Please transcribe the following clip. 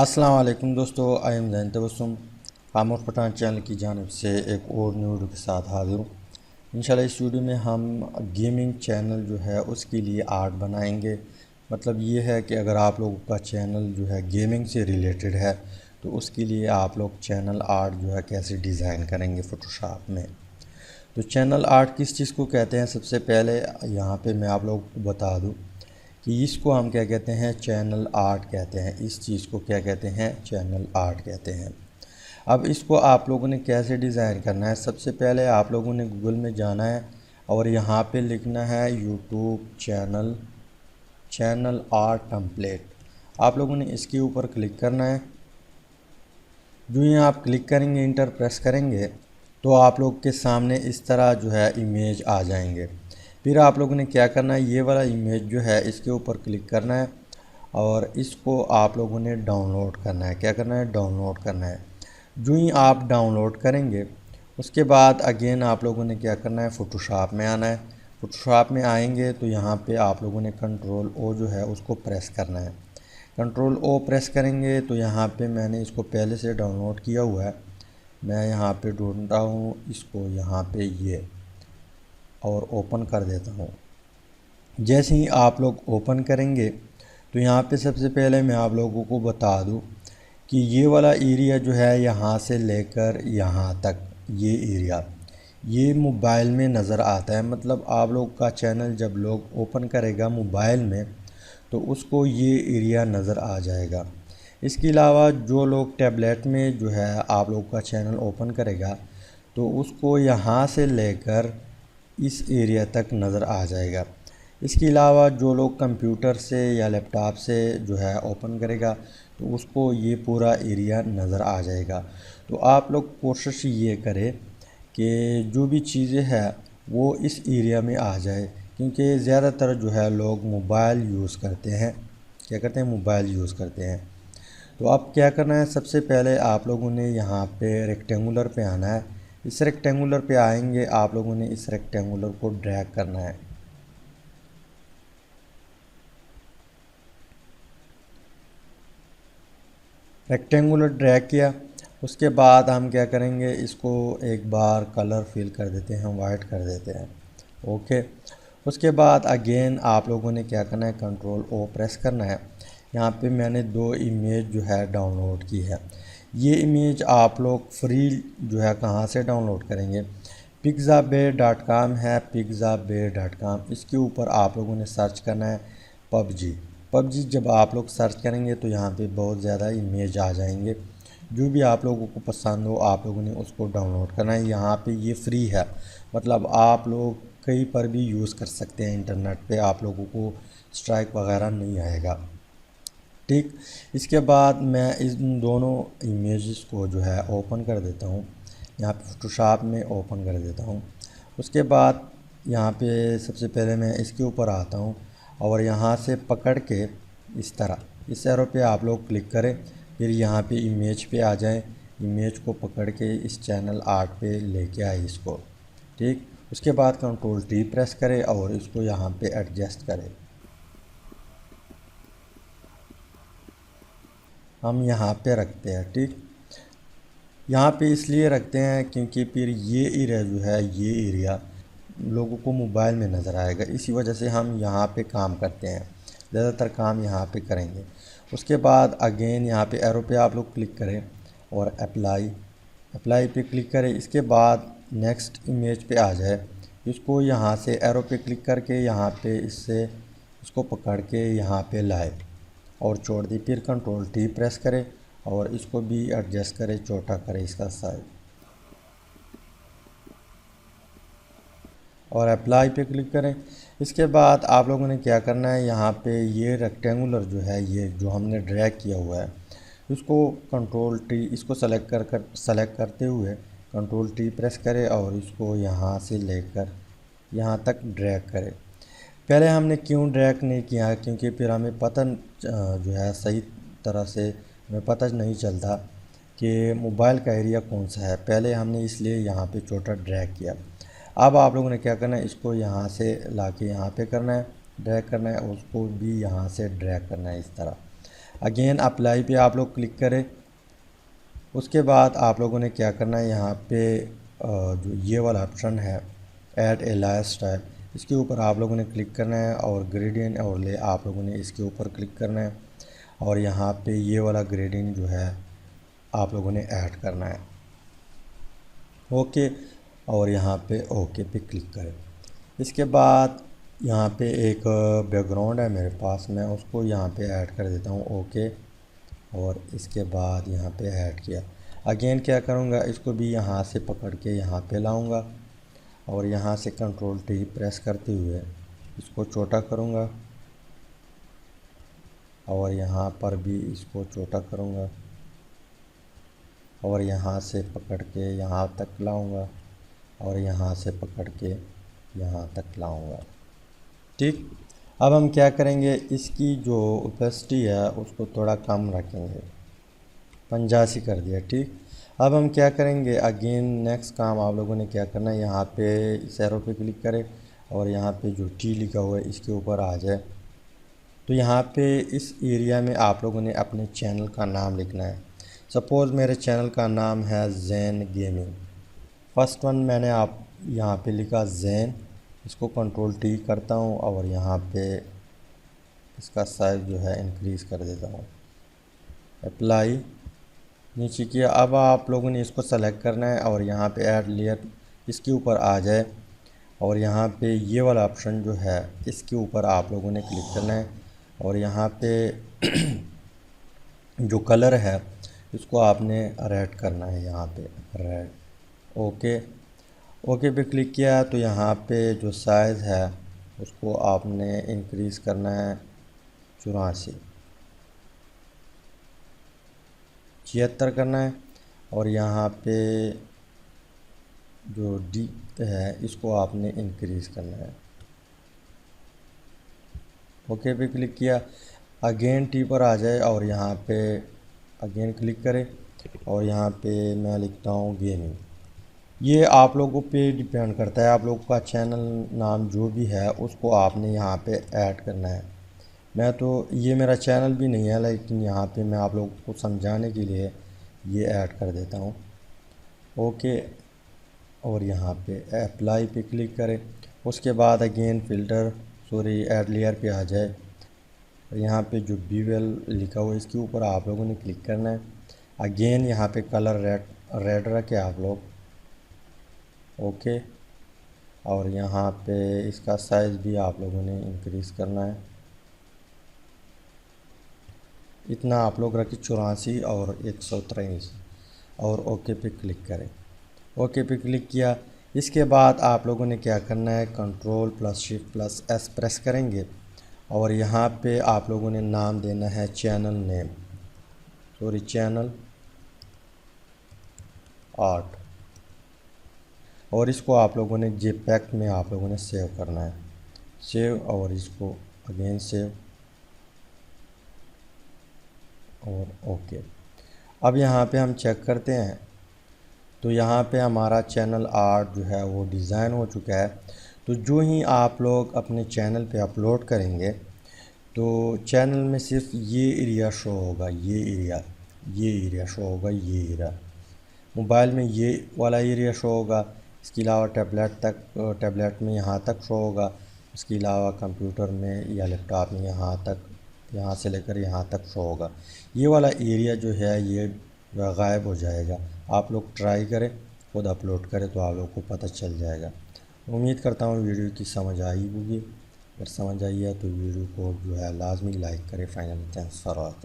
अस्सलाम वालेकुम दोस्तों, आई एम जैन तबस्सुम खामोश पठान चैनल की जानिब से एक और न्यू वीडियो के साथ हाजिर हूँ। इंशाल्लाह इस वीडियो में हम गेमिंग चैनल जो है उसके लिए आर्ट बनाएंगे। मतलब ये है कि अगर आप लोगों का चैनल जो है गेमिंग से रिलेटेड है तो उसके लिए आप लोग चैनल आर्ट जो है कैसे डिज़ाइन करेंगे फ़ोटोशॉप में। तो चैनल आर्ट किस चीज़ को कहते हैं, सबसे पहले यहाँ पे मैं आप लोगों को बता दूँ कि इसको हम क्या कहते हैं, चैनल आर्ट कहते हैं। इस चीज़ को क्या कहते हैं, चैनल आर्ट कहते हैं। अब इसको आप लोगों ने कैसे डिज़ाइन करना है, सबसे पहले आप लोगों ने गूगल में जाना है और यहाँ पे लिखना है यूट्यूब चैनल आर्ट टेम्पलेट। आप लोगों ने इसके ऊपर क्लिक करना है। जो ही आप क्लिक करेंगे, इंटर प्रेस करेंगे तो आप लोग के सामने इस तरह जो है इमेज आ जाएंगे। फिर आप लोगों ने क्या करना है, ये वाला इमेज जो है इसके ऊपर क्लिक करना है और इसको आप लोगों ने डाउनलोड करना है। क्या करना है, डाउनलोड करना है। जो ही आप डाउनलोड करेंगे उसके बाद अगेन आप लोगों ने क्या करना है, फ़ोटोशॉप में आना है। फ़ोटोशॉप में आएंगे तो यहाँ पे आप लोगों ने कंट्रोल ओ जो है उसको प्रेस करना है। कंट्रोल ओ प्रेस करेंगे तो यहाँ पे मैंने इसको पहले से डाउनलोड किया हुआ है। मैं यहाँ पे ढूंढता हूँ इसको, यहाँ पे ये, और ओपन कर देता हूँ। जैसे ही आप लोग ओपन करेंगे तो यहाँ पे सबसे पहले मैं आप लोगों को बता दूँ कि ये वाला एरिया जो है यहाँ से लेकर यहाँ तक ये एरिया ये मोबाइल में नज़र आता है। मतलब आप लोग का चैनल जब लोग ओपन करेगा मोबाइल में तो उसको ये एरिया नज़र आ जाएगा। इसके अलावा जो लोग टैबलेट में जो है आप लोग का चैनल ओपन करेगा तो उसको यहाँ से लेकर इस एरिया तक नज़र आ जाएगा। इसके अलावा जो लोग कंप्यूटर से या लैपटॉप से जो है ओपन करेगा तो उसको ये पूरा एरिया नज़र आ जाएगा। तो आप लोग कोशिश ये करें कि जो भी चीज़ें हैं वो इस एरिया में आ जाए, क्योंकि ज़्यादातर जो है लोग मोबाइल यूज़ करते हैं। क्या करते हैं, मोबाइल यूज़ करते हैं। तो अब क्या करना है, सबसे पहले आप लोगों ने यहाँ पे रेक्टेंगुलर पे आना है। इस रेक्टेंगुलर पे आएंगे, आप लोगों ने इस रेक्टेंगुलर को ड्रैग करना है। रेक्टेंगुलर ड्रैग किया, उसके बाद हम क्या करेंगे, इसको एक बार कलर फिल कर देते हैं, वाइट कर देते हैं। ओके, उसके बाद अगेन आप लोगों ने क्या करना है, कंट्रोल ओ प्रेस करना है। यहाँ पे मैंने दो इमेज जो है डाउनलोड की है। ये इमेज आप लोग फ्री जो है कहाँ से डाउनलोड करेंगे, pixabay.com है, pixabay.com। इसके ऊपर आप लोगों ने सर्च करना है पबजी। जब आप लोग सर्च करेंगे तो यहाँ पे बहुत ज़्यादा इमेज आ जाएंगे। जो भी आप लोगों को पसंद हो आप लोगों ने उसको डाउनलोड करना है। यहाँ पे ये फ्री है, मतलब आप लोग कहीं पर भी यूज़ कर सकते हैं। इंटरनेट पे आप लोगों को स्ट्राइक वगैरह नहीं आएगा। ठीक, इसके बाद मैं इन दोनों इमेजेस को जो है ओपन कर देता हूँ। यहाँ पे फ़ोटोशॉप में ओपन कर देता हूँ। उसके बाद यहाँ पे सबसे पहले मैं इसके ऊपर आता हूँ और यहाँ से पकड़ के इस तरह इस एरो पे आप लोग क्लिक करें। फिर यहाँ पे इमेज पे आ जाएं, इमेज को पकड़ के इस चैनल आर्ट पे लेके आए इसको। ठीक, उसके बाद कंट्रोल टी प्रेस करें और इसको यहाँ पे एडजस्ट करें। हम यहाँ पे रखते हैं। ठीक, यहाँ पे इसलिए रखते हैं क्योंकि फिर ये एरिया जो है ये एरिया लोगों को मोबाइल में नज़र आएगा। इसी वजह से हम यहाँ पे काम करते हैं, ज़्यादातर काम यहाँ पे करेंगे। उसके बाद अगेन यहाँ पे एरो पे आप लोग क्लिक करें और अप्लाई पे क्लिक करें। इसके बाद नेक्स्ट इमेज पे आ जाए, इसको यहाँ से एरो पे क्लिक करके यहाँ पे इसको पकड़ के यहाँ पे लाए और छोड़ दी। फिर कंट्रोल टी प्रेस करें और इसको भी एडजस्ट करें, छोटा करें इसका साइज और अप्लाई पे क्लिक करें। इसके बाद आप लोगों ने क्या करना है, यहाँ पे ये रेक्टेंगुलर जो है ये जो हमने ड्रैग किया हुआ है इसको कंट्रोल टी इसको सेलेक्ट करते हुए कंट्रोल टी प्रेस करें और इसको यहाँ से लेकर यहाँ तक ड्रैग करें। पहले हमने क्यों ड्रैग नहीं किया, क्योंकि फिर हमें पता जो है सही तरह से हमें पता नहीं चलता कि मोबाइल का एरिया कौन सा है। पहले हमने इसलिए यहाँ पे छोटा ड्रैग किया। अब आप लोगों ने क्या करना है, इसको यहाँ से ला के यहाँ पे करना है, ड्रैग करना है, उसको भी यहाँ से ड्रैग करना है इस तरह। अगेन अप्लाई पे आप लोग क्लिक करें। उसके बाद आप लोगों ने क्या करना है, यहाँ पे जो ये वाला ऑप्शन है ऐड ए लाइफ स्टाइल, इसके ऊपर आप लोगों ने क्लिक करना है और ग्रेडियंट ओवरले आप लोगों ने इसके ऊपर क्लिक करना है और यहाँ पे ये वाला ग्रेडियंट जो है आप लोगों ने ऐड करना है। ओके, और यहाँ पे ओके पे क्लिक करें। इसके बाद यहाँ पे एक बैकग्राउंड है मेरे पास, मैं उसको यहाँ पे ऐड कर देता हूँ। ओके, और इसके बाद यहाँ पे ऐड किया। अगेन क्या करूँगा, इसको भी यहाँ से पकड़ के यहाँ पे लाऊंगा और यहाँ से कंट्रोल टी प्रेस करते हुए इसको छोटा करूँगा और यहाँ पर भी इसको छोटा करूँगा और यहाँ से पकड़ के यहाँ तक लाऊंगा और यहाँ से पकड़ के यहाँ तक लाऊंगा। ठीक, अब हम क्या करेंगे, इसकी जो ओपेसिटी है उसको थोड़ा कम रखेंगे, 85 कर दिया। ठीक, अब हम क्या करेंगे, अगेन नेक्स्ट काम आप लोगों ने क्या करना है, यहाँ पे इस एरो पे क्लिक करें और यहाँ पे जो टी लिखा हुआ है इसके ऊपर आ जाए। तो यहाँ पे इस एरिया में आप लोगों ने अपने चैनल का नाम लिखना है। सपोज़ मेरे चैनल का नाम है जैन गेमिंग। फर्स्ट वन मैंने आप यहाँ पे लिखा जैन, इसको कंट्रोल टी करता हूँ और यहाँ पे इसका साइज़ जो है इंक्रीज़ कर देता हूँ। अप्लाई नीचे किया। अब आप लोगों ने इसको सेलेक्ट करना है और यहाँ पे ऐड लेयर इसके ऊपर आ जाए और यहाँ पे ये वाला ऑप्शन जो है इसके ऊपर आप लोगों ने क्लिक करना है और यहाँ पे जो कलर है इसको आपने रेड करना है, यहाँ पे रेड। ओके, ओके पे क्लिक किया तो यहाँ पे जो साइज़ है उसको आपने इंक्रीज़ करना है 84, 76 करना है और यहाँ पे जो डी है इसको आपने इंक्रीज़ करना है। ओके पे क्लिक किया, अगेन टी पर आ जाए और यहाँ पे अगेन क्लिक करें और यहाँ पे मैं लिखता हूँ गेमिंग। ये आप लोगों पे डिपेंड करता है, आप लोगों का चैनल नाम जो भी है उसको आपने यहाँ पे ऐड करना है। मैं तो ये मेरा चैनल भी नहीं है लेकिन यहाँ पे मैं आप लोगों को समझाने के लिए ये ऐड कर देता हूँ। ओके, और यहाँ पे अप्लाई पे क्लिक करें। उसके बाद अगेन फ़िल्टर ऐड लेयर पे आ जाए और यहाँ पे जो बीवेल लिखा हुआ है इसके ऊपर आप लोगों ने क्लिक करना है। अगेन यहाँ पे कलर रेड रखे आप लोग। ओके, और यहाँ पे इसका साइज़ भी आप लोगों ने इंक्रीज़ करना है, इतना आप लोग रखें 84 और 183 और ओके पे क्लिक करें। ओके पे क्लिक किया। इसके बाद आप लोगों ने क्या करना है, control plus shift plus S press करेंगे और यहाँ पे आप लोगों ने नाम देना है चैनल नेम, चैनल आर्ट, और इसको आप लोगों ने जेपैक में आप लोगों ने सेव करना है। सेव और इसको अगेन सेव और ओके। अब यहाँ पे हम चेक करते हैं तो यहाँ पे हमारा चैनल आर्ट जो है वो डिज़ाइन हो चुका है। तो जो ही आप लोग अपने चैनल पे अपलोड करेंगे तो चैनल में सिर्फ ये एरिया शो होगा, ये एरिया शो होगा, ये एरिया मोबाइल में ये वाला एरिया शो होगा। इसके अलावा टैबलेट में यहाँ तक शो होगा। इसके अलावा कंप्यूटर में या लैपटॉप में यहाँ से लेकर यहाँ तक शो होगा। ये वाला एरिया जो है ये गायब हो जाएगा। आप लोग ट्राई करें, खुद अपलोड करें तो आप लोग को पता चल जाएगा। उम्मीद करता हूँ वीडियो की समझ आई होगी। अगर समझ आई है तो वीडियो को जो है लाजमी लाइक करें। Finally thanks for watching.